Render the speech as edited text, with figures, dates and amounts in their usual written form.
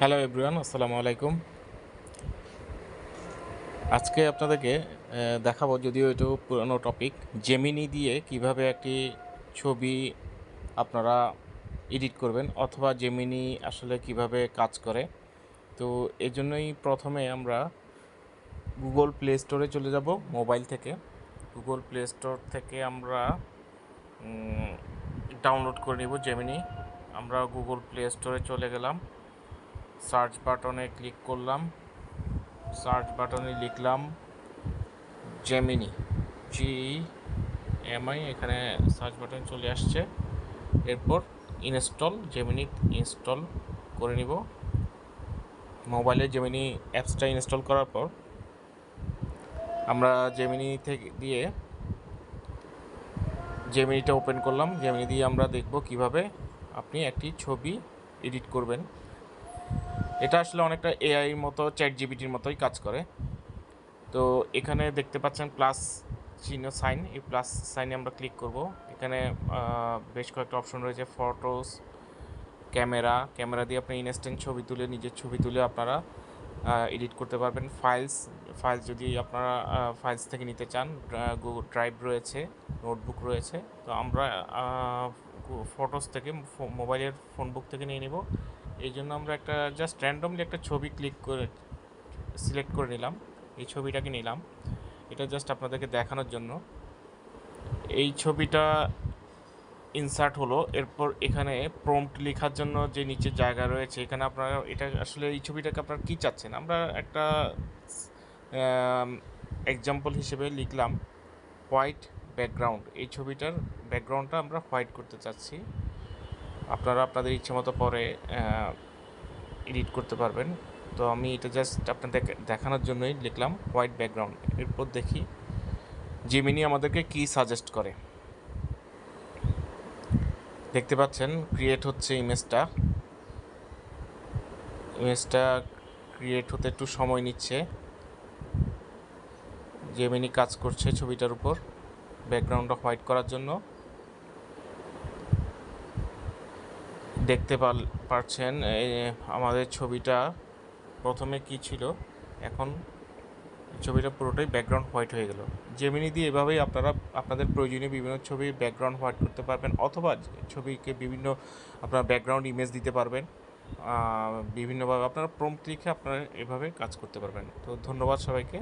Hello everyone, আসসালামু আলাইকুম। আজকে আপনাদেরকে দেখাবো, যদিও এটা পুরনো টপিক, জেমিনি দিয়ে কিভাবে একটি ছবি আপনারা এডিট করবেন অথবা জেমিনি আসলে কিভাবে কাজ করে। তো এই জন্যই প্রথমে আমরা গুগল প্লে স্টোরে চলে যাব। মোবাইল থেকে গুগল প্লে স্টোর থেকে আমরা ডাউনলোড করে নিব জেমিনি। আমরা গুগল প্লে স্টোরে চলে গেলাম, সার্চ বাটনে ক্লিক করলাম, সার্চ বাটনে লিখলাম জেমিনি, GMI, এখানে সার্চ বাটন চলে আসছে। এরপর জেমিনি ইনস্টল করে নিব। মোবাইলে জেমিনি অ্যাপসটা ইনস্টল করার পর আমরা জেমিনি থেকে দিয়ে জেমিনিটা ওপেন করলাম। জেমিনি দিয়ে আমরা দেখব কিভাবে আপনি একটি ছবি এডিট করবেন। এটা আসলে অনেকটা এআইর মতো, চ্যাট জিপিটির মতোই কাজ করে। তো এখানে দেখতে পাচ্ছেন প্লাস চিহ্ন সাইন, এই প্লাস সাইনে আমরা ক্লিক করব। এখানে বেশ কয়েকটা অপশন রয়েছে, ফটোস, ক্যামেরা দিয়ে আপনি ইনস্ট্যান্ট ছবি তুলে, নিজের ছবি তুলে আপনারা এডিট করতে পারবেন। ফাইলস যদি আপনারা ফাইলস থেকে নিতে চান, গুগল ড্রাইভ রয়েছে, নোটবুক রয়েছে। তো আমরা ফটোস থেকে, মোবাইলের ফোন বুক থেকে নিয়ে নিব। এই জন্য আমরা একটা জাস্ট র্যান্ডমলি একটা ছবি সিলেক্ট করে নিলাম। এই ছবিটাকে নিলাম, এটা জাস্ট আপনাদেরকে দেখানোর জন্য। এই ছবিটা ইনসার্ট হলো। এরপর এখানে প্রম্পট লেখার জন্য যে নিচে জায়গা রয়েছে, এখানে আপনারা এটা আসলে এই ছবিটাকে আপনারা কী চাচ্ছেন, আমরা একটা এক্সাম্পল হিসেবে লিখলাম হোয়াইট ব্যাকগ্রাউন্ড। এই ছবিটার ব্যাকগ্রাউন্ডটা আমরা হোয়াইট করতে চাচ্ছি। আপনারা আপনাদের ইচ্ছে মতো পরে এডিট করতে পারবেন। তো আমি এটা জাস্ট আপনাদের দেখানোর জন্যই লিখলাম হোয়াইট ব্যাকগ্রাউন্ড। এরপর দেখি জেমিনি আমাদেরকে কী সাজেস্ট করে। দেখতে পাচ্ছেন ক্রিয়েট হচ্ছে ইমেজটা ক্রিয়েট হতে একটু সময় নিচ্ছে। জেমিনি কাজ করছে ছবিটার উপর ব্যাকগ্রাউন্ডটা হোয়াইট করার জন্য। দেখতে পারছেন আমাদের ছবিটা প্রথমে কি ছিল, এখন ছবিটা পুরোটাই ব্যাকগ্রাউন্ড হোয়াইট হয়ে গেল। জেমিনি দিয়ে এভাবেই আপনারা আপনাদের প্রয়োজনীয় বিভিন্ন ছবির ব্যাকগ্রাউন্ড হোয়াইট করতে পারবেন, অথবা ছবিকে বিভিন্ন আপনার ব্যাকগ্রাউন্ড ইমেজ দিতে পারবেন। বিভিন্নভাবে আপনারা প্রম্পট লিখে আপনারা এভাবে কাজ করতে পারবেন। তো ধন্যবাদ সবাইকে।